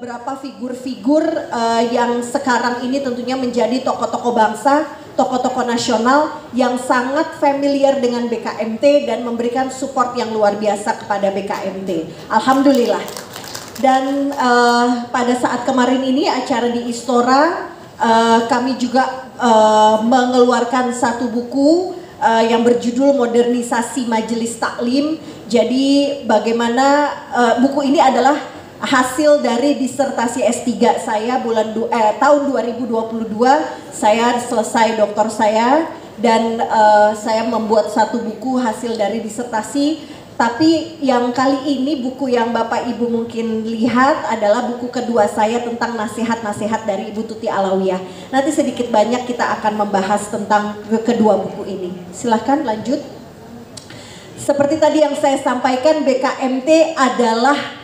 beberapa figur-figur yang sekarang ini tentunya menjadi tokoh-tokoh bangsa, tokoh-tokoh nasional yang sangat familiar dengan BKMT dan memberikan support yang luar biasa kepada BKMT. Alhamdulillah. Dan pada saat kemarin ini acara di Istora, kami juga mengeluarkan satu buku yang berjudul Modernisasi Majelis Taklim. Jadi bagaimana buku ini adalah hasil dari disertasi S3 saya tahun 2022. Saya selesai doktor saya dan saya membuat satu buku hasil dari disertasi. Tapi yang kali ini buku yang Bapak Ibu mungkin lihat adalah buku kedua saya tentang nasihat-nasihat dari Ibu Tuti Alawiyah. Nanti sedikit banyak kita akan membahas tentang kedua buku ini. Silahkan lanjut. Seperti tadi yang saya sampaikan, BKMT adalah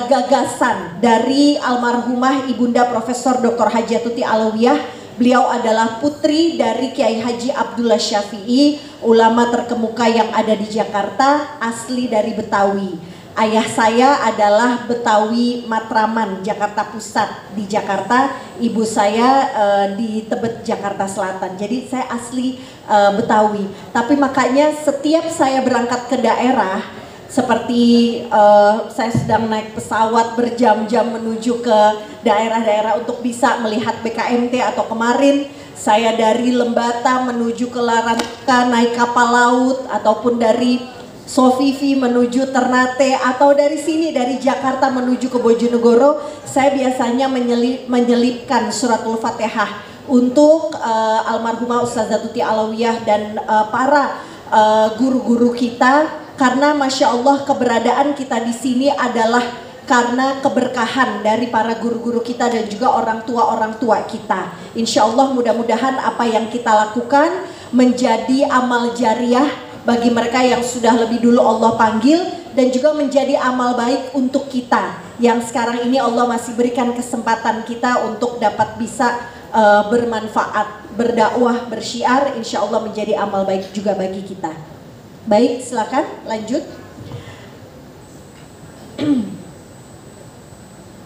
gagasan dari almarhumah Ibunda Profesor Dr. Haji Tuti Alawiyah. Beliau adalah putri dari Kiai Haji Abdullah Syafi'i, ulama terkemuka yang ada di Jakarta, asli dari Betawi. Ayah saya adalah Betawi Matraman, Jakarta Pusat di Jakarta. Ibu saya di Tebet, Jakarta Selatan. Jadi saya asli Betawi. Tapi makanya setiap saya berangkat ke daerah, seperti saya sedang naik pesawat berjam-jam menuju ke daerah-daerah untuk bisa melihat BKMT, atau kemarin saya dari Lembata menuju ke Larantuka naik kapal laut, ataupun dari Sofifi menuju Ternate, atau dari sini dari Jakarta menuju ke Bojonegoro, saya biasanya menyelipkan suratul Fatihah untuk almarhumah Ustazah Tuti Alawiyah dan para guru-guru kita. Karena Masya Allah keberadaan kita di sini adalah karena keberkahan dari para guru-guru kita dan juga orang tua kita. Insya Allah mudah-mudahan apa yang kita lakukan menjadi amal jariah bagi mereka yang sudah lebih dulu Allah panggil, dan juga menjadi amal baik untuk kita yang sekarang ini Allah masih berikan kesempatan kita untuk dapat bisa bermanfaat, berdakwah, bersyiar. Insya Allah menjadi amal baik juga bagi kita. Baik, silakan lanjut.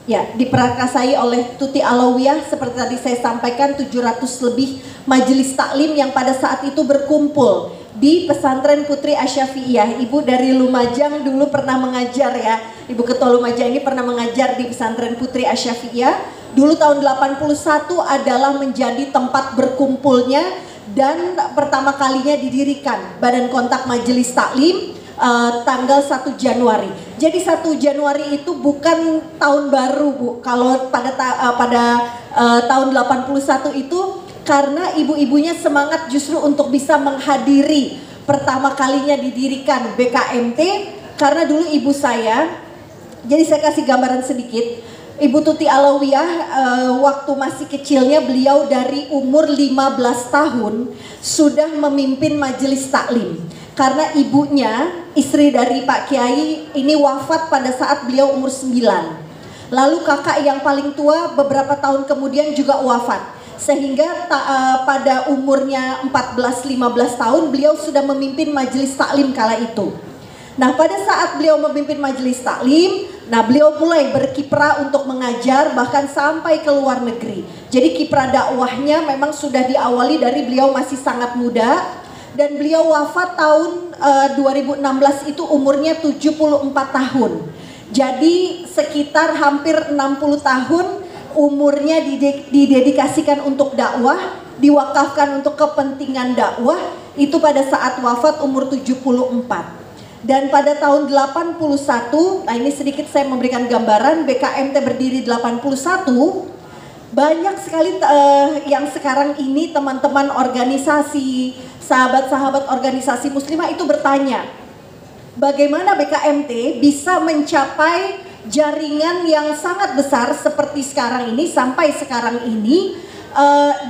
Ya, diperakasai oleh Tuti Alawiyah seperti tadi saya sampaikan, 700 lebih majelis taklim yang pada saat itu berkumpul di pesantren Putri Asyafi'iyah. Ibu dari Lumajang dulu pernah mengajar ya. Ibu Ketua Lumajang ini pernah mengajar di pesantren Putri Asyafi'iyah. Dulu tahun 81 adalah menjadi tempat berkumpulnya dan pertama kalinya didirikan Badan Kontak Majelis Taklim tanggal 1 Januari. Jadi 1 Januari itu bukan tahun baru, Bu. Kalau pada tahun 81 itu karena ibu-ibunya semangat justru untuk bisa menghadiri pertama kalinya didirikan BKMT, karena dulu ibu saya, jadi saya kasih gambaran sedikit. Ibu Tuti Alawiyah waktu masih kecilnya beliau dari umur 15 tahun sudah memimpin majelis taklim. Karena ibunya, istri dari Pak Kiai ini wafat pada saat beliau umur 9. Lalu kakak yang paling tua beberapa tahun kemudian juga wafat. Sehingga pada umurnya 14-15 tahun beliau sudah memimpin majelis taklim kala itu. Nah, pada saat beliau memimpin majelis taklim, beliau mulai berkiprah untuk mengajar bahkan sampai ke luar negeri. Jadi kiprah dakwahnya memang sudah diawali dari beliau masih sangat muda, dan beliau wafat tahun 2016 itu umurnya 74 tahun. Jadi sekitar hampir 60 tahun umurnya didedikasikan untuk dakwah, diwakafkan untuk kepentingan dakwah, itu pada saat wafat umur 74. Dan pada tahun 81, nah ini sedikit saya memberikan gambaran, BKMT berdiri 81, banyak sekali yang sekarang ini teman-teman organisasi, sahabat-sahabat organisasi muslimah itu bertanya, bagaimana BKMT bisa mencapai jaringan yang sangat besar seperti sekarang ini, sampai sekarang ini,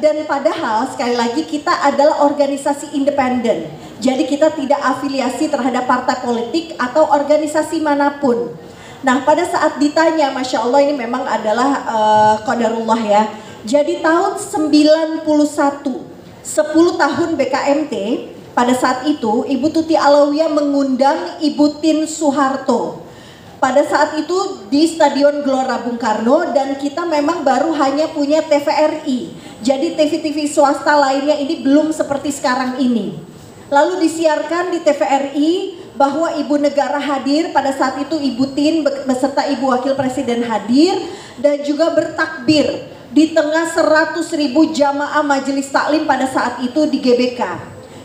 dan padahal sekali lagi kita adalah organisasi independen. Jadi kita tidak afiliasi terhadap partai politik atau organisasi manapun. Nah, pada saat ditanya, Masya Allah ini memang adalah qadarullah ya. Jadi tahun 91, 10 tahun BKMT, pada saat itu Ibu Tuti Alawiyah mengundang Ibu Tin Soeharto. Pada saat itu di Stadion Gelora Bung Karno, dan kita memang baru hanya punya TVRI. Jadi TV-TV swasta lainnya ini belum seperti sekarang ini. Lalu disiarkan di TVRI bahwa Ibu Negara hadir, pada saat itu Ibu Tin beserta Ibu Wakil Presiden hadir dan juga bertakbir di tengah 100.000 jamaah majelis taklim pada saat itu di GBK.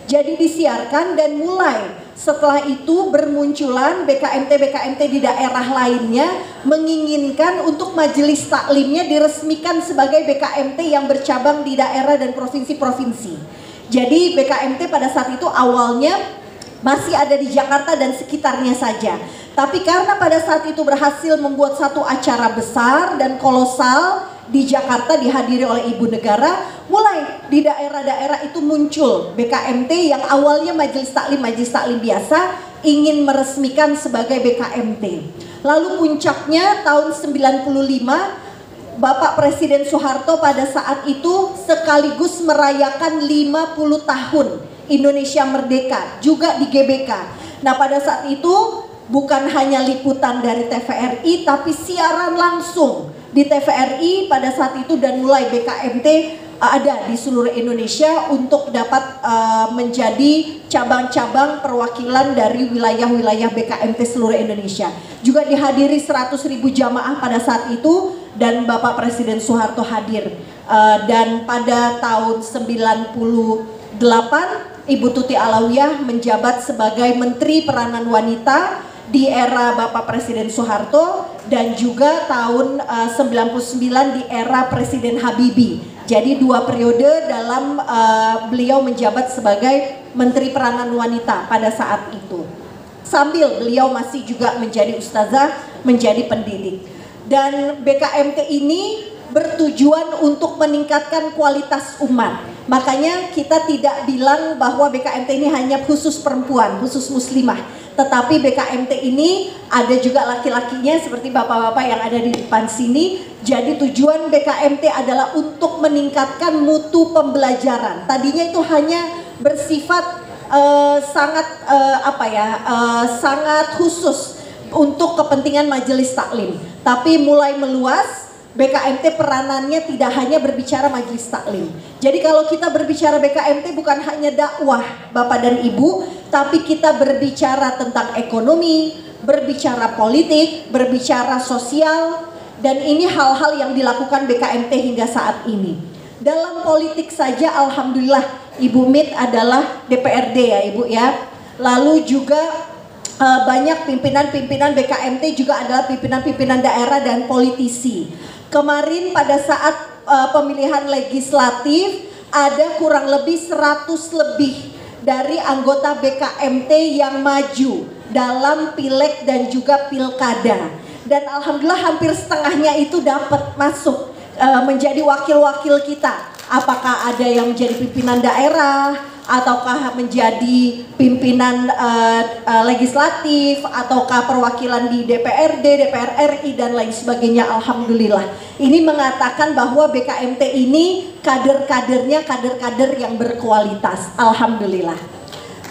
Jadi disiarkan, dan mulai setelah itu bermunculan BKMT di daerah lainnya menginginkan untuk majelis taklimnya diresmikan sebagai BKMT yang bercabang di daerah dan provinsi-provinsi. Jadi BKMT pada saat itu awalnya masih ada di Jakarta dan sekitarnya saja. Tapi karena pada saat itu berhasil membuat satu acara besar dan kolosal di Jakarta dihadiri oleh Ibu Negara, mulai di daerah-daerah itu muncul BKMT yang awalnya majelis taklim biasa ingin meresmikan sebagai BKMT. Lalu puncaknya tahun 95, Bapak Presiden Soeharto pada saat itu sekaligus merayakan 50 tahun Indonesia Merdeka juga di GBK. Nah, pada saat itu bukan hanya liputan dari TVRI tapi siaran langsung di TVRI pada saat itu, dan mulai BKMT ada di seluruh Indonesia untuk dapat menjadi cabang-cabang perwakilan dari wilayah-wilayah BKMT seluruh Indonesia. Juga dihadiri 100.000 jamaah pada saat itu, dan Bapak Presiden Soeharto hadir. Dan pada tahun 98 Ibu Tuti Alawiyah menjabat sebagai Menteri Peranan Wanita di era Bapak Presiden Soeharto, dan juga tahun 99 di era Presiden Habibie. Jadi 2 periode dalam beliau menjabat sebagai Menteri Peranan Wanita pada saat itu. Sambil beliau masih juga menjadi ustazah, menjadi pendidik. Dan BKMT ini bertujuan untuk meningkatkan kualitas umat. Makanya kita tidak bilang bahwa BKMT ini hanya khusus perempuan, khusus muslimah. Tetapi BKMT ini ada juga laki-lakinya seperti bapak-bapak yang ada di depan sini. Jadi tujuan BKMT adalah untuk meningkatkan mutu pembelajaran. Tadinya itu hanya bersifat sangat khusus untuk kepentingan majelis taklim. Tapi mulai meluas, BKMT peranannya tidak hanya berbicara majelis taklim. Jadi kalau kita berbicara BKMT bukan hanya dakwah Bapak dan Ibu, tapi kita berbicara tentang ekonomi, berbicara politik, berbicara sosial, dan ini hal-hal yang dilakukan BKMT hingga saat ini. Dalam politik saja alhamdulillah Ibu Mit adalah DPRD ya Ibu ya. Lalu juga banyak pimpinan-pimpinan BKMT juga adalah pimpinan-pimpinan daerah dan politisi. Kemarin pada saat pemilihan legislatif ada kurang lebih 100 lebih dari anggota BKMT yang maju dalam pileg dan juga pilkada. Dan alhamdulillah hampir setengahnya itu dapat masuk menjadi wakil-wakil kita. Apakah ada yang menjadi pimpinan daerah, ataukah menjadi pimpinan legislatif, ataukah perwakilan di DPRD, DPR RI dan lain sebagainya. Alhamdulillah. Ini mengatakan bahwa BKMT ini kader-kadernya kader-kader yang berkualitas. Alhamdulillah.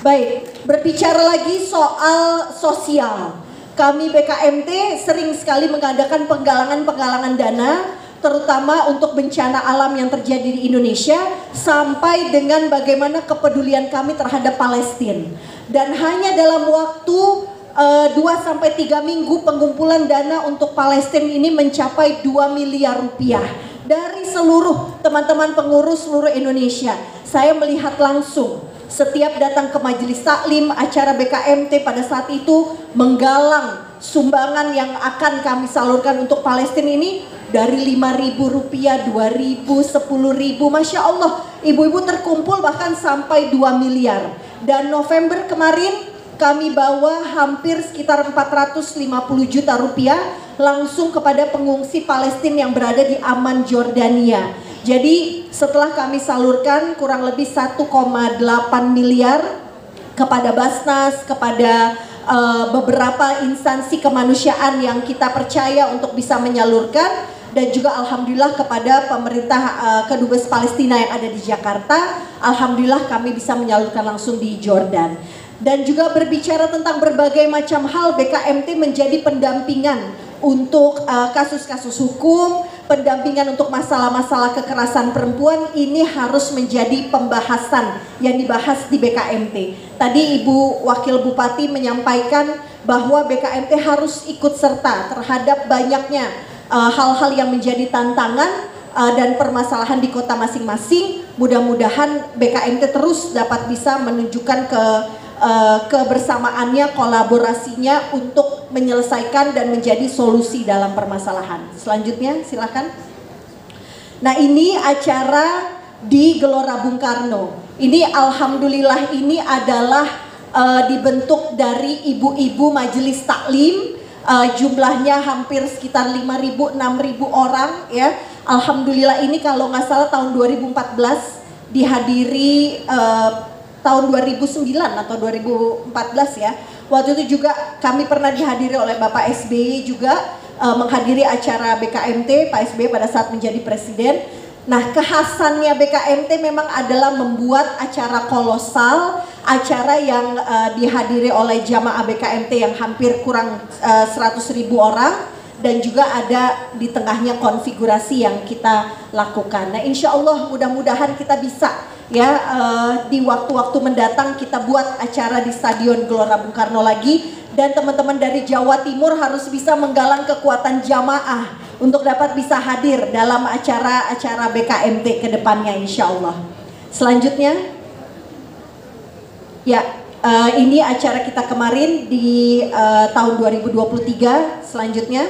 Baik, berbicara lagi soal sosial. Kami BKMT sering sekali mengadakan penggalangan-penggalangan dana, terutama untuk bencana alam yang terjadi di Indonesia, sampai dengan bagaimana kepedulian kami terhadap Palestina. Dan hanya dalam waktu 2-3 minggu pengumpulan dana untuk Palestina ini mencapai 2 miliar rupiah dari seluruh teman-teman pengurus seluruh Indonesia. Saya melihat langsung setiap datang ke majelis taklim, acara BKMT pada saat itu menggalang sumbangan yang akan kami salurkan untuk Palestina ini dari 5.000 rupiah, 2.000, 10.000, Masya Allah, ibu-ibu terkumpul bahkan sampai 2 miliar. Dan November kemarin kami bawa hampir sekitar 450 juta rupiah langsung kepada pengungsi Palestina yang berada di Amman, Jordania. Jadi setelah kami salurkan kurang lebih 1,8 miliar kepada Basnas, kepada beberapa instansi kemanusiaan yang kita percaya untuk bisa menyalurkan, dan juga alhamdulillah kepada pemerintah kedubes Palestina yang ada di Jakarta. Alhamdulillah kami bisa menyalurkan langsung di Jordan. Dan juga berbicara tentang berbagai macam hal, BKMT menjadi pendampingan untuk kasus-kasus hukum, pendampingan untuk masalah-masalah kekerasan perempuan. Ini harus menjadi pembahasan yang dibahas di BKMT. Tadi Ibu Wakil Bupati menyampaikan bahwa BKMT harus ikut serta terhadap banyaknya hal-hal yang menjadi tantangan dan permasalahan di kota masing-masing. Mudah-mudahan BKMT terus dapat bisa menunjukkan kebersamaannya, kolaborasinya untuk menyelesaikan dan menjadi solusi dalam permasalahan. Selanjutnya silakan. Nah, ini acara di Gelora Bung Karno. Ini alhamdulillah ini adalah dibentuk dari ibu-ibu majelis taklim, jumlahnya hampir sekitar 5.000-6.000 orang ya. Alhamdulillah ini kalau nggak salah tahun 2014 dihadiri tahun 2009 atau 2014 ya. Waktu itu juga kami pernah dihadiri oleh Bapak SBY juga menghadiri acara BKMT, Pak SBY pada saat menjadi presiden. Nah, kekhasannya BKMT memang adalah membuat acara kolosal, acara yang dihadiri oleh jamaah BKMT yang hampir kurang 100.000 orang, dan juga ada di tengahnya konfigurasi yang kita lakukan. Nah, insya Allah mudah-mudahan kita bisa ya di waktu-waktu mendatang kita buat acara di Stadion Gelora Bung Karno lagi, dan teman-teman dari Jawa Timur harus bisa menggalang kekuatan jamaah untuk dapat bisa hadir dalam acara-acara BKMT ke depannya insya Allah. Selanjutnya ya, ini acara kita kemarin di tahun 2023. Selanjutnya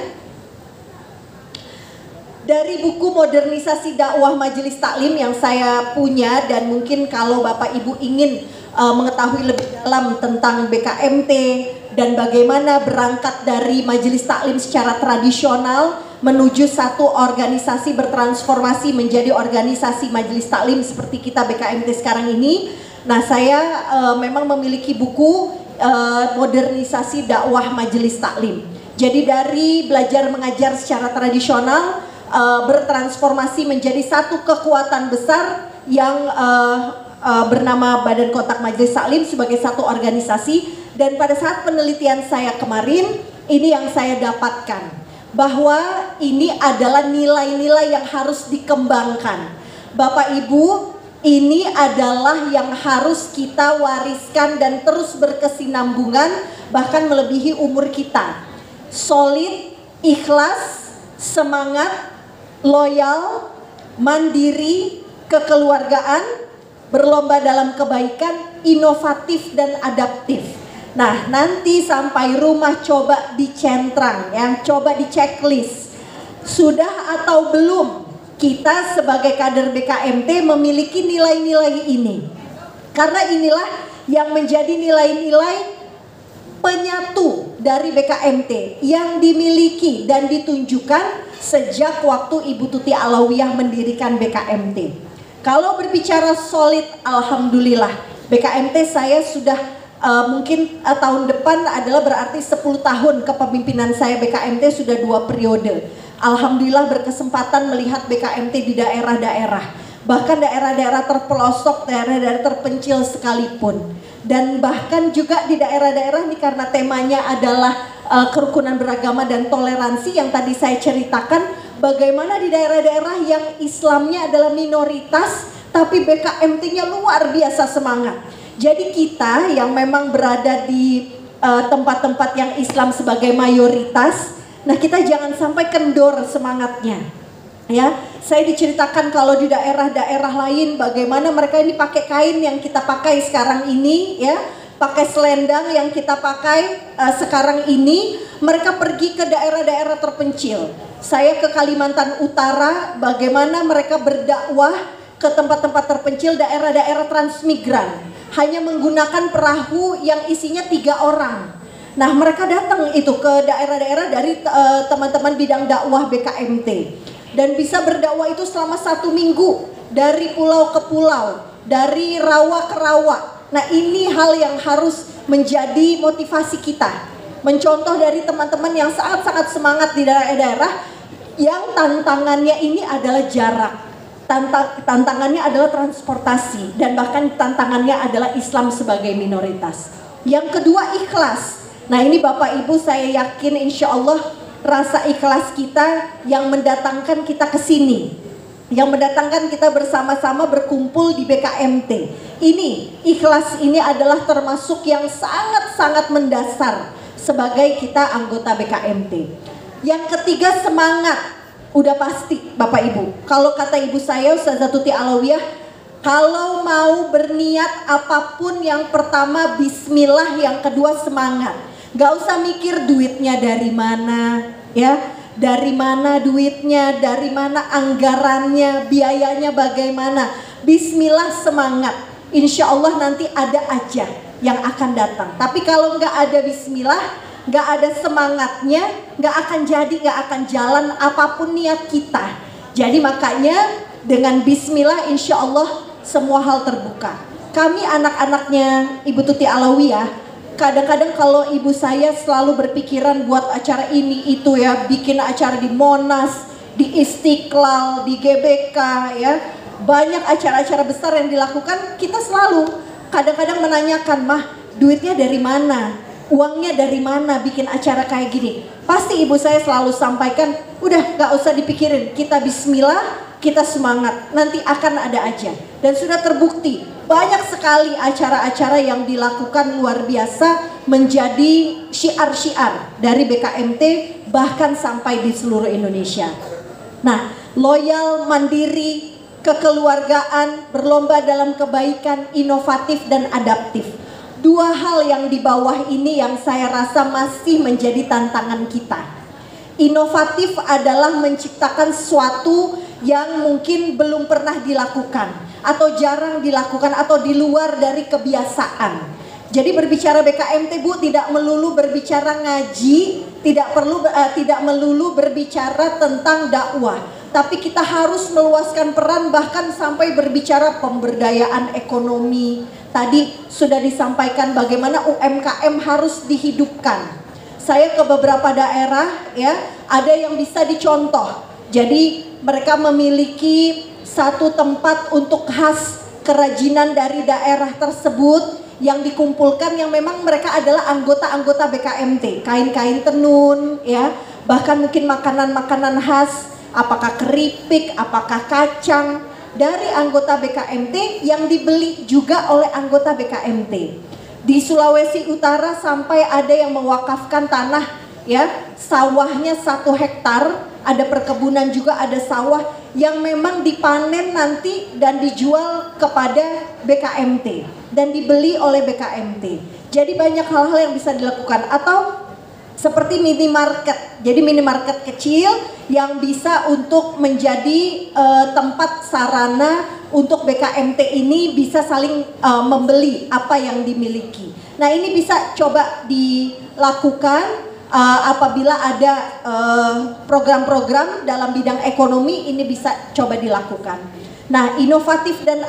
dari buku modernisasi dakwah Majelis Taklim yang saya punya, dan mungkin kalau Bapak Ibu ingin mengetahui lebih dalam tentang BKMT dan bagaimana berangkat dari Majelis Taklim secara tradisional menuju satu organisasi bertransformasi menjadi organisasi Majelis Taklim seperti kita BKMT sekarang ini. Nah, saya memang memiliki buku modernisasi dakwah Majelis Taklim. Jadi dari belajar mengajar secara tradisional bertransformasi menjadi satu kekuatan besar yang bernama Badan Kontak Majelis Taklim sebagai satu organisasi. Dan pada saat penelitian saya kemarin, ini yang saya dapatkan, bahwa ini adalah nilai-nilai yang harus dikembangkan. Bapak Ibu, ini adalah yang harus kita wariskan dan terus berkesinambungan bahkan melebihi umur kita. Solid, ikhlas, semangat, loyal, mandiri, kekeluargaan, berlomba dalam kebaikan, inovatif dan adaptif. Nah, nanti sampai rumah coba dicentrang ya, coba di checklist. Sudah atau belum kita sebagai kader BKMT memiliki nilai-nilai ini? Karena inilah yang menjadi nilai-nilai penyatu dari BKMT yang dimiliki dan ditunjukkan sejak waktu Ibu Tuti Alawiyah mendirikan BKMT. Kalau berbicara solid, alhamdulillah BKMT saya sudah mungkin tahun depan adalah berarti 10 tahun kepemimpinan saya BKMT, sudah 2 periode. Alhamdulillah berkesempatan melihat BKMT di daerah-daerah, bahkan daerah-daerah terpelosok, daerah-daerah terpencil sekalipun. Dan bahkan juga di daerah-daerah ini karena temanya adalah kerukunan beragama dan toleransi yang tadi saya ceritakan, bagaimana di daerah-daerah yang Islamnya adalah minoritas tapi BKMT-nya luar biasa semangat. Jadi kita yang memang berada di tempat-tempat yang Islam sebagai mayoritas, nah kita jangan sampai kendor semangatnya. Ya, saya diceritakan kalau di daerah-daerah lain bagaimana mereka ini pakai kain yang kita pakai sekarang ini ya, pakai selendang yang kita pakai sekarang ini, mereka pergi ke daerah-daerah terpencil. Saya ke Kalimantan Utara, bagaimana mereka berdakwah ke tempat-tempat terpencil, daerah-daerah transmigran, hanya menggunakan perahu yang isinya 3 orang. Nah, mereka datang itu ke daerah-daerah dari teman-teman bidang dakwah BKMT. Dan bisa berdakwah itu selama 1 minggu, dari pulau ke pulau, dari rawa ke rawa. Nah, ini hal yang harus menjadi motivasi kita, mencontoh dari teman-teman yang sangat-sangat semangat di daerah-daerah yang tantangannya ini adalah jarak, tantangannya adalah transportasi, dan bahkan tantangannya adalah Islam sebagai minoritas. Yang kedua, ikhlas. Nah ini Bapak Ibu, saya yakin insya Allah rasa ikhlas kita yang mendatangkan kita ke sini, yang mendatangkan kita bersama-sama berkumpul di BKMT. Ini ikhlas ini adalah termasuk yang sangat-sangat mendasar sebagai kita anggota BKMT. Yang ketiga, semangat. Udah pasti Bapak Ibu, kalau kata ibu saya Ustazah Tuti Alawiyah, kalau mau berniat apapun, yang pertama bismillah, yang kedua semangat. Gak usah mikir duitnya dari mana, ya, dari mana duitnya, dari mana anggarannya, biayanya bagaimana. Bismillah, semangat. Insya Allah nanti ada aja yang akan datang. Tapi kalau nggak ada bismillah, nggak ada semangatnya, nggak akan jadi, nggak akan jalan apapun niat kita. Jadi makanya dengan bismillah insya Allah semua hal terbuka. Kami anak-anaknya Ibu Tuti Alawiyah, kadang-kadang kalau ibu saya selalu berpikiran buat acara ini itu ya, bikin acara di Monas, di Istiqlal, di GBK ya, banyak acara-acara besar yang dilakukan. Kita selalu kadang-kadang menanyakan, mah duitnya dari mana? Uangnya dari mana bikin acara kayak gini? Pasti ibu saya selalu sampaikan, udah gak usah dipikirin, kita bismillah, kita semangat, nanti akan ada aja. Dan sudah terbukti banyak sekali acara-acara yang dilakukan luar biasa, menjadi syiar-syiar dari BKMT bahkan sampai di seluruh Indonesia. Nah, loyal, mandiri, kekeluargaan, berlomba dalam kebaikan, inovatif dan adaptif. Dua hal yang di bawah ini yang saya rasa masih menjadi tantangan kita. Inovatif adalah menciptakan sesuatu yang mungkin belum pernah dilakukan atau jarang dilakukan atau di luar dari kebiasaan. Jadi berbicara BKMT Bu, tidak melulu berbicara ngaji, tidak melulu berbicara tentang dakwah, tapi kita harus meluaskan peran bahkan sampai berbicara pemberdayaan ekonomi. Tadi sudah disampaikan bagaimana UMKM harus dihidupkan. Saya ke beberapa daerah ya, ada yang bisa dicontoh. Jadi mereka memiliki satu tempat untuk khas kerajinan dari daerah tersebut yang dikumpulkan, yang memang mereka adalah anggota-anggota BKMT. Kain-kain tenun ya, bahkan mungkin makanan-makanan khas, apakah keripik, apakah kacang, dari anggota BKMT yang dibeli juga oleh anggota BKMT. Di Sulawesi Utara sampai ada yang mewakafkan tanah ya, sawahnya 1 hektar, ada perkebunan juga, ada sawah yang memang dipanen nanti dan dijual kepada BKMT dan dibeli oleh BKMT. Jadi banyak hal-hal yang bisa dilakukan. Atau seperti minimarket, jadi minimarket kecil yang bisa untuk menjadi tempat sarana untuk BKMT ini bisa saling membeli apa yang dimiliki. Nah ini bisa coba dilakukan apabila ada program-program dalam bidang ekonomi, ini bisa coba dilakukan. Nah inovatif dan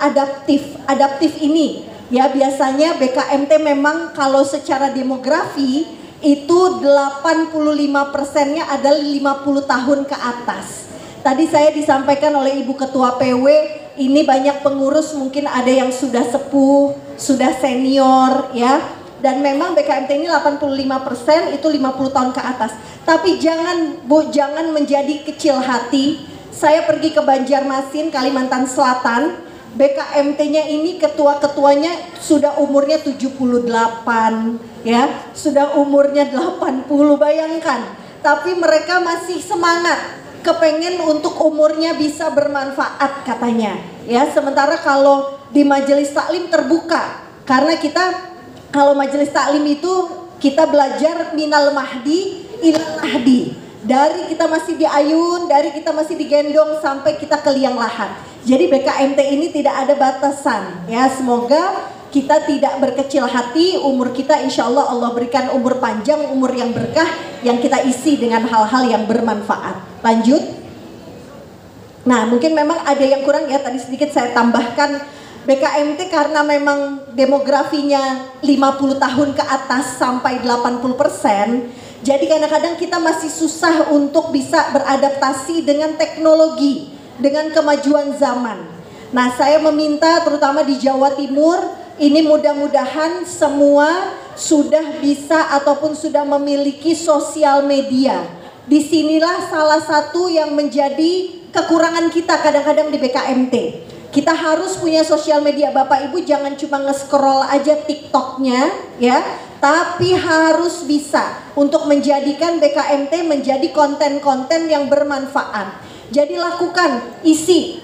adaptif ini ya, biasanya BKMT memang kalau secara demografi itu 85%-nya adalah 50 tahun ke atas. Tadi saya disampaikan oleh Ibu Ketua PW, ini banyak pengurus mungkin ada yang sudah sepuh, sudah senior ya. Dan memang BKMT ini 85% itu 50 tahun ke atas. Tapi jangan Bu, jangan menjadi kecil hati. Saya pergi ke Banjarmasin, Kalimantan Selatan. BKMT-nya ini ketua-ketuanya sudah umurnya 78 ya, sudah umurnya 80, bayangkan. Tapi mereka masih semangat, kepengen untuk umurnya bisa bermanfaat katanya ya. Sementara kalau di majelis taklim terbuka, karena kita kalau majelis taklim itu kita belajar minal mahdi ilal lahdi, dari kita masih di ayun, dari kita masih digendong sampai kita ke liang lahat. Jadi BKMT ini tidak ada batasan ya. Semoga kita tidak berkecil hati, umur kita insya Allah Allah berikan umur panjang, umur yang berkah, yang kita isi dengan hal-hal yang bermanfaat. Lanjut. Nah mungkin memang ada yang kurang ya, tadi sedikit saya tambahkan. BKMT karena memang demografinya 50 tahun ke atas sampai 80%, jadi kadang-kadang kita masih susah untuk bisa beradaptasi dengan teknologi, dengan kemajuan zaman. Nah saya meminta terutama di Jawa Timur, ini mudah-mudahan semua sudah bisa ataupun sudah memiliki sosial media. Disinilah salah satu yang menjadi kekurangan kita kadang-kadang di BKMT. Kita harus punya sosial media. Bapak Ibu jangan cuma nge-scroll aja TikToknya ya, tapi harus bisa untuk menjadikan BKMT menjadi konten-konten yang bermanfaat. Jadi lakukan, isi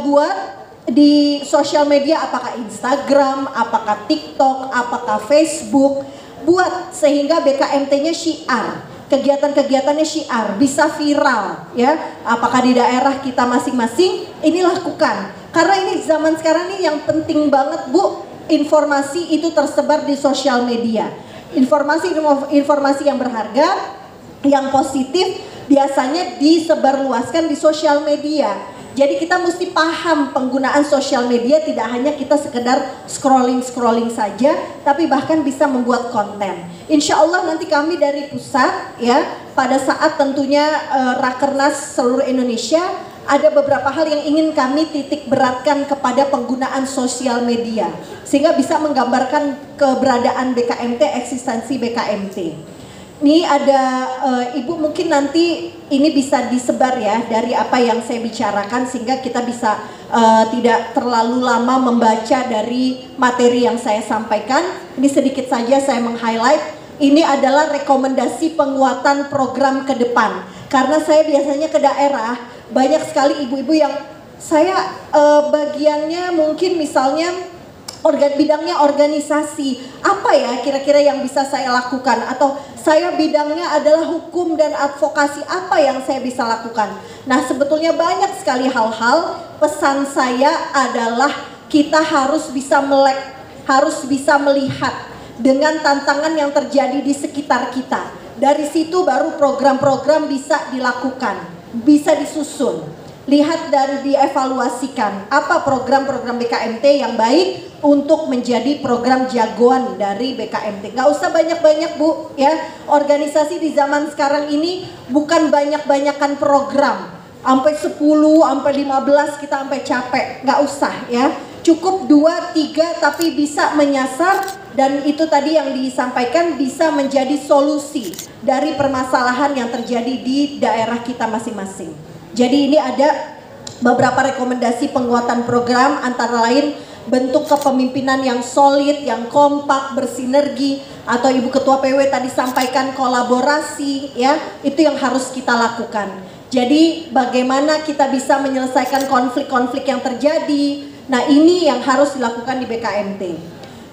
buat di sosial media, apakah Instagram, apakah TikTok, apakah Facebook, buat sehingga BKMT-nya syiar, kegiatan-kegiatannya syiar, bisa viral ya. Apakah di daerah kita masing-masing, ini lakukan. Karena ini zaman sekarang ini yang penting banget Bu, informasi itu tersebar di sosial media. Informasi yang berharga, yang positif biasanya disebarluaskan di sosial media. Jadi kita mesti paham penggunaan sosial media, tidak hanya kita sekedar scrolling saja, tapi bahkan bisa membuat konten. Insya Allah nanti kami dari pusat ya, pada saat tentunya Rakernas seluruh Indonesia, ada beberapa hal yang ingin kami titik beratkan kepada penggunaan sosial media, sehingga bisa menggambarkan keberadaan BKMT, eksistensi BKMT. Ini ada Ibu mungkin nanti ini bisa disebar ya dari apa yang saya bicarakan, sehingga kita bisa tidak terlalu lama membaca dari materi yang saya sampaikan. Ini sedikit saja saya meng-highlight. Ini adalah rekomendasi penguatan program ke depan. Karena saya biasanya ke daerah, banyak sekali ibu-ibu yang saya bagiannya mungkin misalnya bidangnya organisasi, apa ya kira-kira yang bisa saya lakukan, atau saya bidangnya adalah hukum dan advokasi, apa yang saya bisa lakukan. Nah sebetulnya banyak sekali hal-hal. Pesan saya adalah kita harus bisa melek, harus bisa melihat dengan tantangan yang terjadi di sekitar kita. Dari situ baru program-program bisa dilakukan, bisa disusun. Lihat dan dievaluasikan apa program-program BKMT yang baik untuk menjadi program jagoan dari BKMT. Gak usah banyak-banyak Bu ya. Organisasi di zaman sekarang ini bukan banyak-banyakan program, sampai 10, sampai 15 kita sampai capek. Gak usah ya. Cukup 2, 3 tapi bisa menyasar, dan itu tadi yang disampaikan bisa menjadi solusi dari permasalahan yang terjadi di daerah kita masing-masing. Jadi ini ada beberapa rekomendasi penguatan program, antara lain bentuk kepemimpinan yang solid, yang kompak, bersinergi, atau Ibu Ketua PW tadi sampaikan kolaborasi ya, itu yang harus kita lakukan. Jadi bagaimana kita bisa menyelesaikan konflik-konflik yang terjadi. Nah ini yang harus dilakukan di BKMT.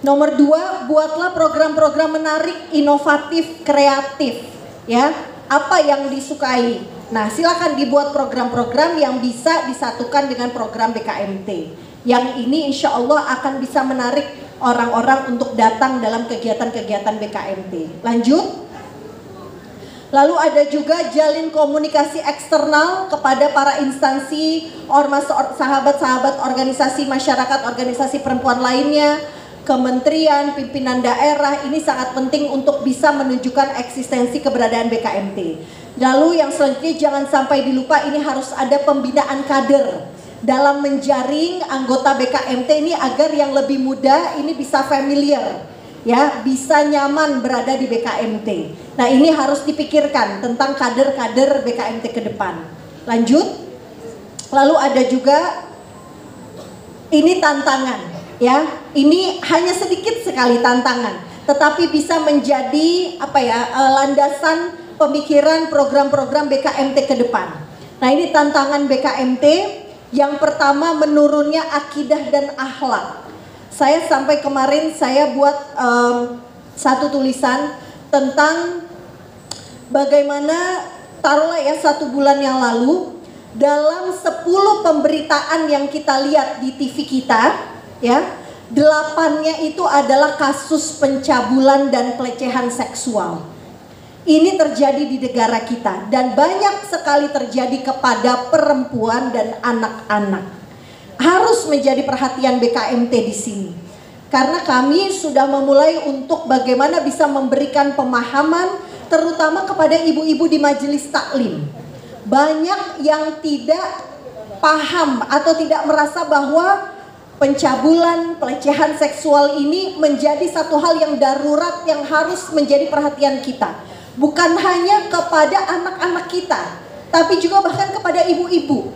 Nomor 2, buatlah program-program menarik, inovatif, kreatif ya. Apa yang disukai. Nah silakan dibuat program-program yang bisa disatukan dengan program BKMT. Yang ini insya Allah akan bisa menarik orang-orang untuk datang dalam kegiatan-kegiatan BKMT. Lanjut. Lalu ada juga jalin komunikasi eksternal kepada para instansi, ormas, sahabat-sahabat organisasi masyarakat, organisasi perempuan lainnya, kementerian, pimpinan daerah. Ini sangat penting untuk bisa menunjukkan eksistensi keberadaan BKMT. Lalu yang selanjutnya jangan sampai dilupa, ini harus ada pembinaan kader dalam menjaring anggota BKMT ini agar yang lebih muda ini bisa familiar ya, bisa nyaman berada di BKMT. Nah ini harus dipikirkan tentang kader-kader BKMT ke depan. Lanjut. Lalu ada juga ini tantangan ya, ini hanya sedikit sekali tantangan, tetapi bisa menjadi apa ya, landasan pemikiran program-program BKMT ke depan. Nah ini tantangan BKMT. Yang pertama, menurunnya akidah dan akhlak. Saya sampai kemarin saya buat satu tulisan tentang bagaimana, taruhlah ya 1 bulan yang lalu, dalam 10 pemberitaan yang kita lihat di TV kita ya, 8-nya itu adalah kasus pencabulan dan pelecehan seksual. Ini terjadi di negara kita dan banyak sekali terjadi kepada perempuan dan anak-anak. Harus menjadi perhatian BKMT di sini. Karena kami sudah memulai untuk bagaimana bisa memberikan pemahaman terutama kepada ibu-ibu di majelis taklim. Banyak yang tidak paham atau tidak merasa bahwa pencabulan, pelecehan seksual ini menjadi satu hal yang darurat yang harus menjadi perhatian kita. Bukan hanya kepada anak-anak kita, tapi juga bahkan kepada ibu-ibu.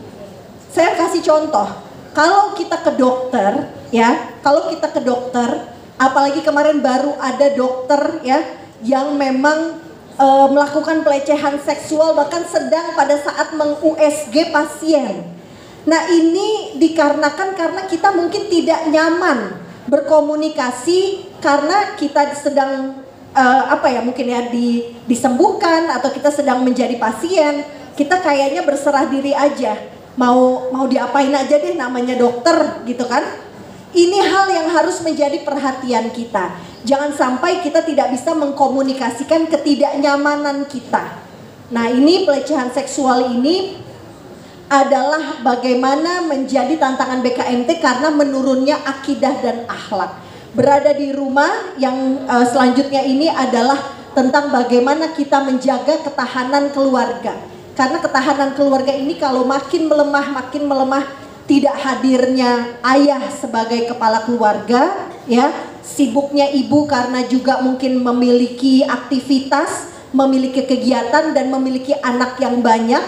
Saya kasih contoh, kalau kita ke dokter, ya, apalagi kemarin baru ada dokter ya yang memang melakukan pelecehan seksual bahkan sedang pada saat meng-USG pasien. Nah ini dikarenakan karena kita mungkin tidak nyaman berkomunikasi karena kita sedang mungkin ya disembuhkan atau kita sedang menjadi pasien. Kita kayaknya berserah diri aja, mau diapain aja deh, namanya dokter gitu kan. Ini hal yang harus menjadi perhatian kita. Jangan sampai kita tidak bisa mengkomunikasikan ketidaknyamanan kita. Nah ini pelecehan seksual ini adalah bagaimana menjadi tantangan BKMT karena menurunnya akidah dan akhlak. Berada di rumah yang selanjutnya ini adalah tentang bagaimana kita menjaga ketahanan keluarga. Karena ketahanan keluarga ini kalau makin melemah, tidak hadirnya ayah sebagai kepala keluarga, ya, sibuknya ibu karena juga mungkin memiliki aktivitas, memiliki kegiatan dan memiliki anak yang banyak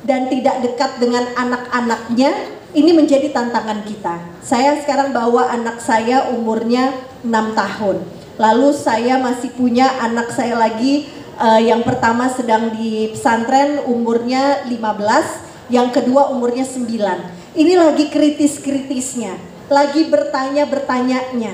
dan tidak dekat dengan anak-anaknya, ini menjadi tantangan kita. Saya sekarang bawa anak saya umurnya 6 tahun. Lalu saya masih punya anak saya lagi yang pertama sedang di pesantren umurnya 15, yang kedua umurnya 9. Ini lagi kritis-kritisnya, lagi bertanya-bertanyanya.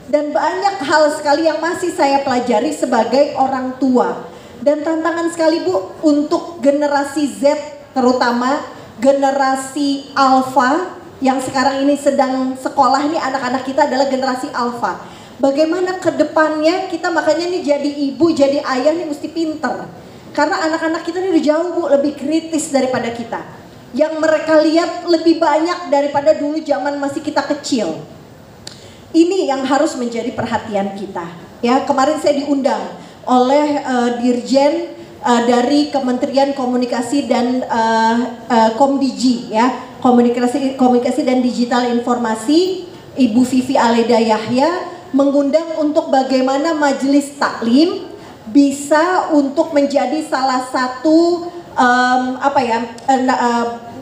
Dan banyak hal sekali yang masih saya pelajari sebagai orang tua. Dan tantangan sekali Bu untuk generasi Z, terutama generasi alfa yang sekarang ini sedang sekolah, ini anak-anak kita adalah generasi alfa. Bagaimana ke depannya kita, makanya nih jadi ibu, jadi ayah nih mesti pinter. Karena anak-anak kita ini udah jauh Bu, lebih kritis daripada kita. Yang mereka lihat lebih banyak daripada dulu zaman masih kita kecil. Ini yang harus menjadi perhatian kita. Ya, kemarin saya diundang oleh Dirjen dari Kementerian Komunikasi dan Komdigi, ya, Komunikasi dan Digital Informasi, Ibu Vivi Aleda Yahya, mengundang untuk bagaimana majelis taklim bisa untuk menjadi salah satu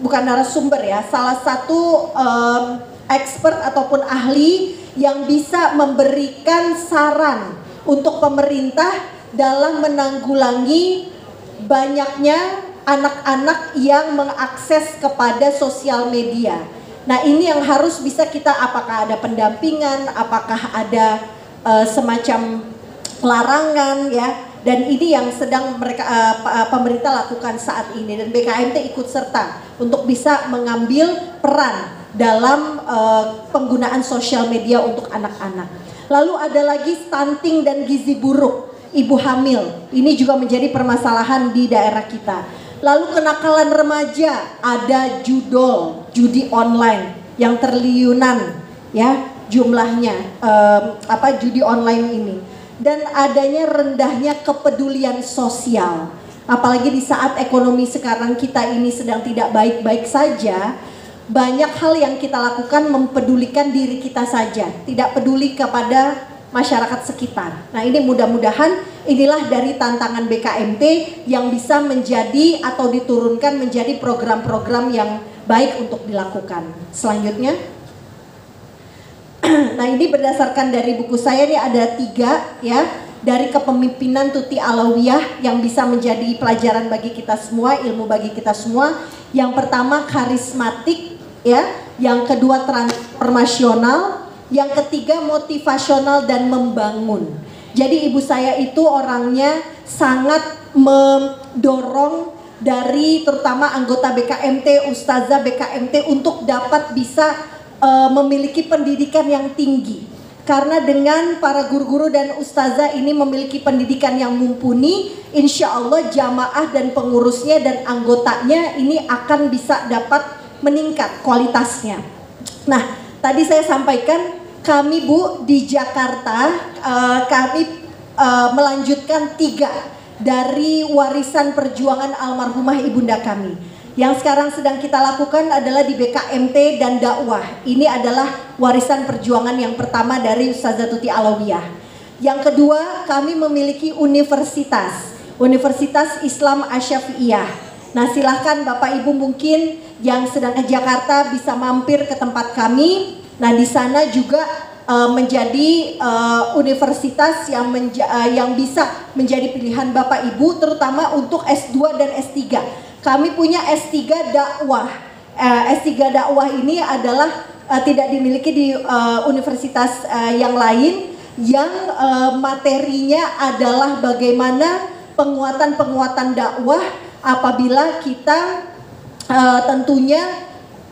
bukan narasumber ya, salah satu expert ataupun ahli yang bisa memberikan saran untuk pemerintah dalam menanggulangi banyaknya anak-anak yang mengakses kepada sosial media. Nah ini yang harus bisa kita, apakah ada pendampingan, apakah ada semacam larangan ya. Dan ini yang sedang pemerintah lakukan saat ini, dan BKMT ikut serta untuk bisa mengambil peran dalam penggunaan sosial media untuk anak-anak. Lalu ada lagi stunting dan gizi buruk ibu hamil, ini juga menjadi permasalahan di daerah kita. Lalu kenakalan remaja, ada judi online yang triliunan ya jumlahnya, judi online ini. Dan adanya rendahnya kepedulian sosial, apalagi di saat ekonomi sekarang kita ini sedang tidak baik-baik saja. Banyak hal yang kita lakukan mempedulikan diri kita saja, tidak peduli kepada masyarakat sekitar. Nah ini mudah-mudahan inilah dari tantangan BKMT yang bisa menjadi atau diturunkan menjadi program-program yang baik untuk dilakukan. Selanjutnya, nah ini berdasarkan dari buku saya, ini ada 3 ya, dari kepemimpinan Tuti Alawiyah yang bisa menjadi pelajaran bagi kita semua, ilmu bagi kita semua. Yang pertama karismatik ya, yang kedua transformasional, yang ketiga motivasional dan membangun. Jadi ibu saya itu orangnya sangat mendorong dari terutama anggota BKMT, ustazah BKMT untuk dapat bisa memiliki pendidikan yang tinggi. Karena dengan para guru-guru dan ustazah ini memiliki pendidikan yang mumpuni, insya Allah jamaah dan pengurusnya dan anggotanya ini akan bisa dapat meningkat kualitasnya. Nah, tadi saya sampaikan kami Bu di Jakarta kami melanjutkan 3 dari warisan perjuangan almarhumah ibunda kami. Yang sekarang sedang kita lakukan adalah di BKMT dan dakwah. Ini adalah warisan perjuangan yang pertama dari Ustazah Tuti Alawiyah. Yang kedua, kami memiliki universitas Islam Asy-Syafi'iyah. Nah, silahkan Bapak Ibu mungkin yang sedang ke Jakarta bisa mampir ke tempat kami. Nah, di sana juga menjadi universitas yang bisa menjadi pilihan Bapak Ibu, terutama untuk S2 dan S3. Kami punya S3 dakwah. S3 dakwah ini adalah tidak dimiliki di universitas yang lain, yang materinya adalah bagaimana penguatan dakwah apabila kita tentunya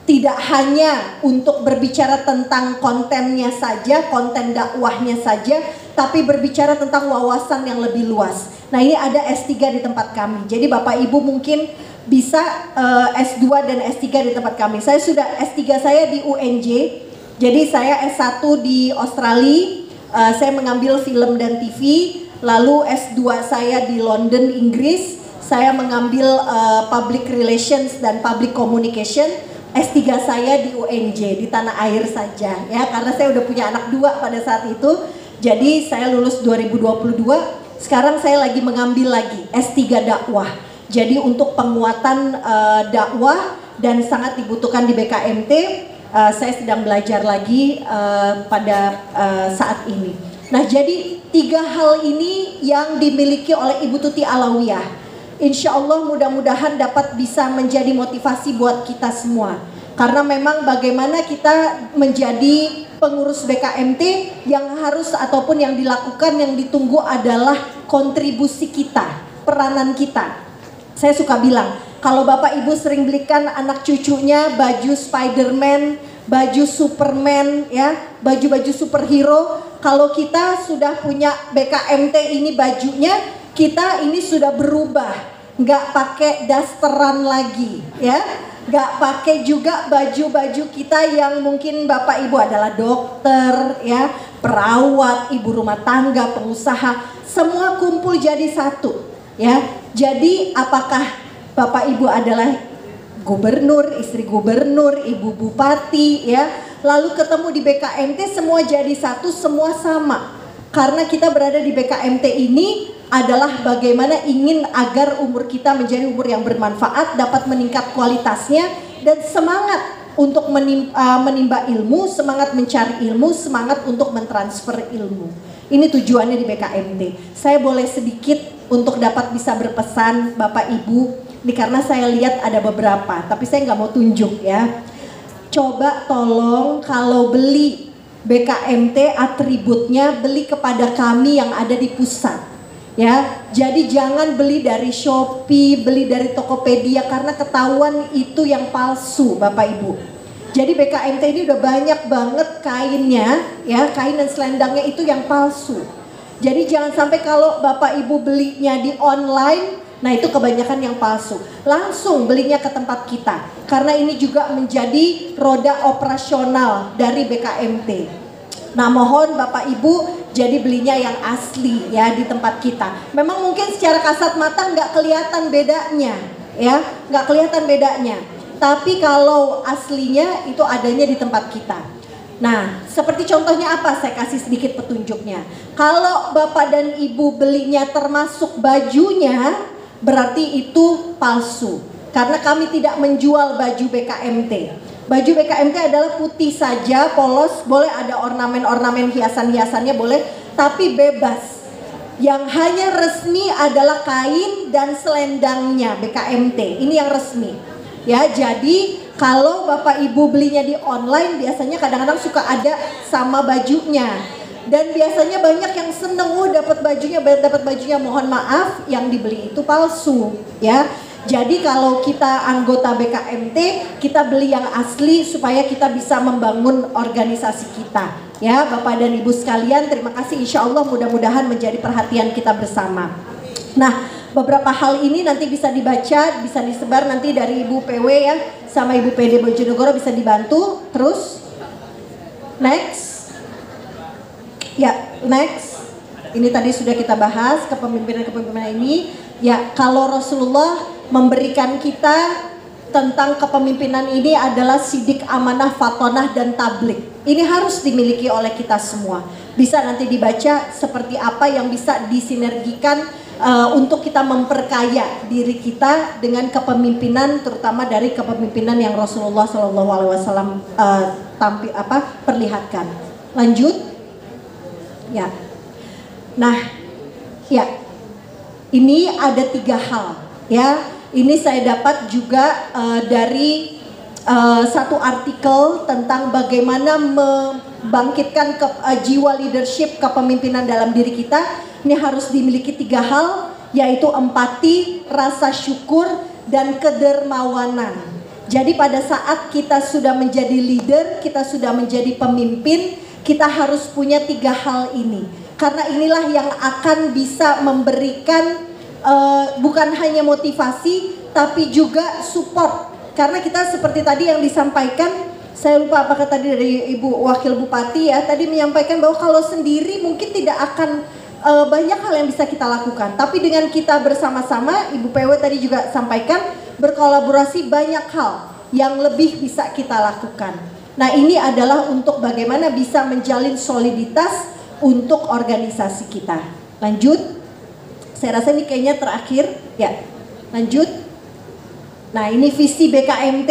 tidak hanya untuk berbicara tentang kontennya saja, konten dakwahnya saja, tapi berbicara tentang wawasan yang lebih luas. Nah, ini ada S3 di tempat kami. Jadi Bapak Ibu mungkin bisa S2 dan S3 di tempat kami. Saya sudah S3 saya di UNJ. Jadi saya S1 di Australia. Saya mengambil film dan TV. Lalu S2 saya di London, Inggris. Saya mengambil Public Relations dan Public Communication. S3 saya di UNJ, di tanah air saja ya, karena saya udah punya anak 2 pada saat itu. Jadi saya lulus 2022. Sekarang saya lagi mengambil lagi S3 dakwah. Jadi untuk penguatan dakwah dan sangat dibutuhkan di BKMT, saya sedang belajar lagi pada saat ini. Nah, jadi 3 hal ini yang dimiliki oleh Ibu Tuti Alawiyah. Insya Allah mudah-mudahan dapat bisa menjadi motivasi buat kita semua. Karena memang bagaimana kita menjadi pengurus BKMT, yang harus ataupun yang dilakukan, yang ditunggu adalah kontribusi kita, peranan kita. Saya suka bilang, kalau Bapak Ibu sering belikan anak cucunya baju Spiderman, baju Superman, ya, baju-baju superhero. Kalau kita sudah punya BKMT ini bajunya, kita ini sudah berubah, nggak pakai dasteran lagi, ya, nggak pakai juga baju-baju kita yang mungkin Bapak Ibu adalah dokter, ya, perawat, ibu rumah tangga, pengusaha, semua kumpul jadi satu, ya. Jadi apakah Bapak Ibu adalah gubernur, istri gubernur, ibu bupati, ya, lalu ketemu di BKMT semua jadi satu, semua sama. Karena kita berada di BKMT ini adalah bagaimana ingin agar umur kita menjadi umur yang bermanfaat, dapat meningkat kualitasnya, dan semangat untuk menimba ilmu, semangat mencari ilmu, semangat untuk mentransfer ilmu. Ini tujuannya di BKMT. Saya boleh sedikit untuk dapat bisa berpesan Bapak Ibu, ini karena saya lihat ada beberapa, tapi saya nggak mau tunjuk ya. Coba tolong kalau beli BKMT atributnya beli kepada kami yang ada di pusat, ya. Jadi jangan beli dari Shopee, beli dari Tokopedia, karena ketahuan itu yang palsu Bapak Ibu. Jadi BKMT ini udah banyak banget kainnya, ya, kain dan selendangnya itu yang palsu. Jadi jangan sampai kalau Bapak Ibu belinya di online, nah itu kebanyakan yang palsu. Langsung belinya ke tempat kita, karena ini juga menjadi roda operasional dari BKMT. Nah, mohon Bapak Ibu jadi belinya yang asli ya di tempat kita. Memang mungkin secara kasat mata nggak kelihatan bedanya, ya, nggak kelihatan bedanya. Tapi kalau aslinya itu adanya di tempat kita. Nah, seperti contohnya apa? Saya kasih sedikit petunjuknya. Kalau Bapak dan Ibu belinya termasuk bajunya, berarti itu palsu. Karena kami tidak menjual baju BKMT. Baju BKMT adalah putih saja, polos, boleh ada ornamen-ornamen hiasan-hiasannya boleh, tapi bebas. Yang hanya resmi adalah kain dan selendangnya BKMT. Ini yang resmi. Ya, jadi kalau Bapak Ibu belinya di online biasanya kadang-kadang suka ada sama bajunya. Dan biasanya banyak yang seneng, dapat bajunya, mohon maaf yang dibeli itu palsu, ya. Jadi kalau kita anggota BKMT, kita beli yang asli supaya kita bisa membangun organisasi kita. Ya, Bapak dan Ibu sekalian, terima kasih. Insya Allah mudah-mudahan menjadi perhatian kita bersama. Nah, beberapa hal ini nanti bisa dibaca, bisa disebar nanti dari Ibu PW ya, sama Ibu PD Bojonegoro bisa dibantu. Terus, next. Ya, next. Ini tadi sudah kita bahas kepemimpinan ini. Ya, kalau Rasulullah memberikan kita tentang kepemimpinan ini adalah sidik, amanah, fatonah, dan tablik. Ini harus dimiliki oleh kita semua. Bisa nanti dibaca seperti apa yang bisa disinergikan untuk kita memperkaya diri kita dengan kepemimpinan, terutama dari kepemimpinan yang Rasulullah SAW perlihatkan. Lanjut, ya. Nah, ya, ini ada 3 hal, ya. Ini saya dapat juga dari satu artikel tentang bagaimana membangkitkan jiwa leadership kepemimpinan dalam diri kita. Ini harus dimiliki 3 hal, yaitu empati, rasa syukur, dan kedermawanan. Jadi pada saat kita sudah menjadi leader, kita sudah menjadi pemimpin, kita harus punya 3 hal ini. Karena inilah yang akan bisa memberikan bukan hanya motivasi, tapi juga support. Karena kita seperti tadi yang disampaikan, saya lupa apakah tadi dari Ibu Wakil Bupati ya, tadi menyampaikan bahwa kalau sendiri mungkin tidak akan banyak hal yang bisa kita lakukan. Tapi dengan kita bersama-sama, Ibu PW tadi juga sampaikan, berkolaborasi banyak hal yang lebih bisa kita lakukan. Nah, ini adalah untuk bagaimana bisa menjalin soliditas untuk organisasi kita. Lanjut. Saya rasa ini kayaknya terakhir, ya. Lanjut. Nah, ini visi BKMT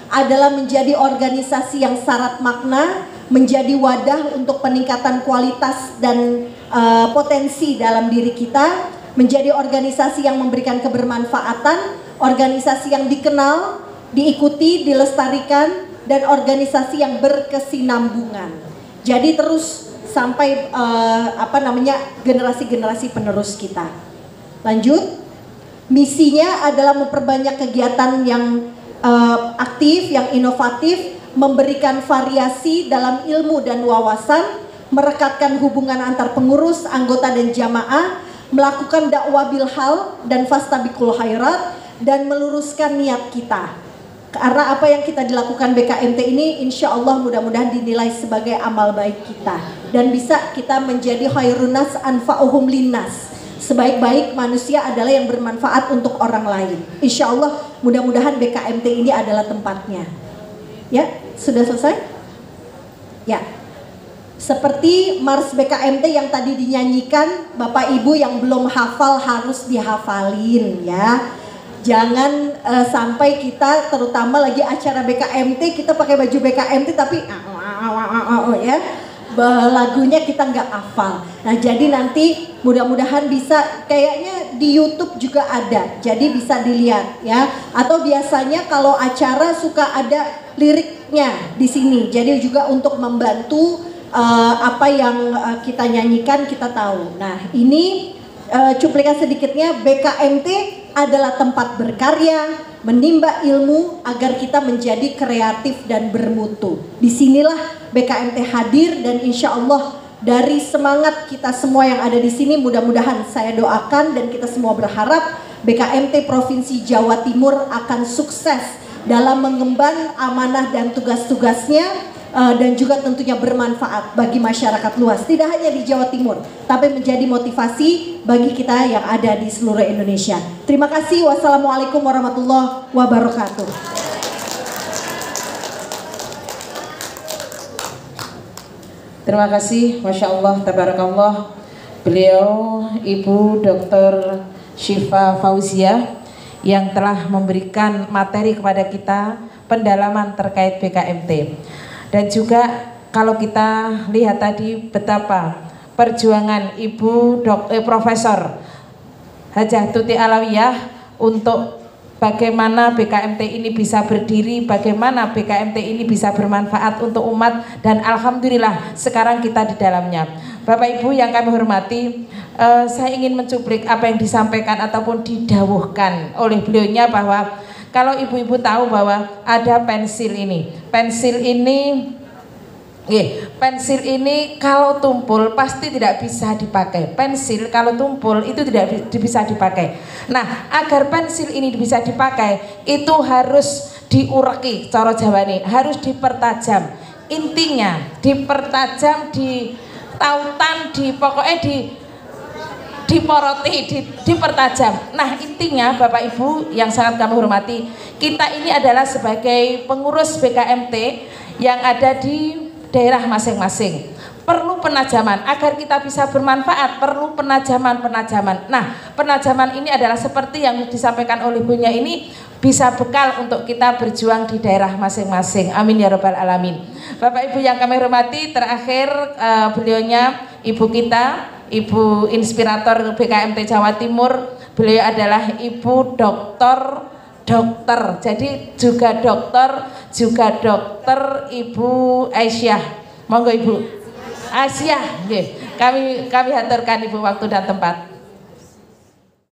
adalah menjadi organisasi yang syarat makna, menjadi wadah untuk peningkatan kualitas dan potensi dalam diri kita, menjadi organisasi yang memberikan kebermanfaatan, organisasi yang dikenal, diikuti, dilestarikan, dan organisasi yang berkesinambungan. Jadi terus sampai generasi-generasi penerus kita. Lanjut, misinya adalah memperbanyak kegiatan yang aktif, yang inovatif, memberikan variasi dalam ilmu dan wawasan, merekatkan hubungan antar pengurus, anggota dan jamaah, melakukan dakwah bilhal dan fastabiqul khairat, dan meluruskan niat kita. Karena apa yang kita dilakukan BKMT ini insya Allah mudah-mudahan dinilai sebagai amal baik kita, dan bisa kita menjadi khairun nas anfa'uhum linnas. Sebaik-baik manusia adalah yang bermanfaat untuk orang lain. Insya Allah mudah-mudahan BKMT ini adalah tempatnya. Ya, sudah selesai? Ya. Seperti Mars BKMT yang tadi dinyanyikan, Bapak Ibu yang belum hafal harus dihafalin ya. Jangan sampai kita, terutama lagi acara BKMT, kita pakai baju BKMT tapi ya, lagunya kita nggak hafal. Nah, jadi nanti mudah-mudahan bisa, kayaknya di YouTube juga ada, jadi bisa dilihat ya. Atau biasanya kalau acara suka ada liriknya di sini, jadi juga untuk membantu apa yang kita nyanyikan kita tahu. Nah, ini cuplikan sedikitnya. BKMT adalah tempat berkarya, menimba ilmu agar kita menjadi kreatif dan bermutu. Disinilah BKMT hadir, dan insya Allah dari semangat kita semua yang ada di sini, mudah-mudahan saya doakan dan kita semua berharap BKMT Provinsi Jawa Timur akan sukses dalam mengemban amanah dan tugas-tugasnya, dan juga tentunya bermanfaat bagi masyarakat luas, tidak hanya di Jawa Timur, tapi menjadi motivasi bagi kita yang ada di seluruh Indonesia. Terima kasih. Wassalamualaikum warahmatullahi wabarakatuh. Terima kasih, Masya Allah, tabarakallah. Beliau Ibu Dr. Syifa Fauzia yang telah memberikan materi kepada kita pendalaman terkait BKMT. Dan juga kalau kita lihat tadi betapa perjuangan Ibu Profesor Hajah Tuti Alawiyah untuk bagaimana BKMT ini bisa berdiri, bagaimana BKMT ini bisa bermanfaat untuk umat, dan alhamdulillah sekarang kita di dalamnya. Bapak Ibu yang kami hormati, saya ingin mencuplik apa yang disampaikan ataupun didawuhkan oleh beliaunya, bahwa kalau ibu-ibu tahu bahwa ada pensil ini kalau tumpul pasti tidak bisa dipakai. Pensil kalau tumpul itu tidak bisa dipakai. Nah, agar pensil ini bisa dipakai itu harus diureki, cara Jawa ini harus dipertajam. Intinya dipertajam, di tautan, pokoknya diporoti, dipertajam. Nah, intinya Bapak Ibu yang sangat kami hormati, kita ini adalah sebagai pengurus BKMT yang ada di daerah masing-masing. Perlu penajaman agar kita bisa bermanfaat, perlu penajaman. Nah, penajaman ini adalah seperti yang disampaikan oleh Bunya ini, bisa bekal untuk kita berjuang di daerah masing-masing. Amin ya rabbal alamin. Bapak Ibu yang kami hormati, terakhir beliaunya Ibu kita, Ibu inspirator BKMT Jawa Timur, beliau adalah Ibu dokter, jadi juga dokter Ibu Aisyah. Monggo Ibu Aisyah, kami haturkan Ibu waktu dan tempat.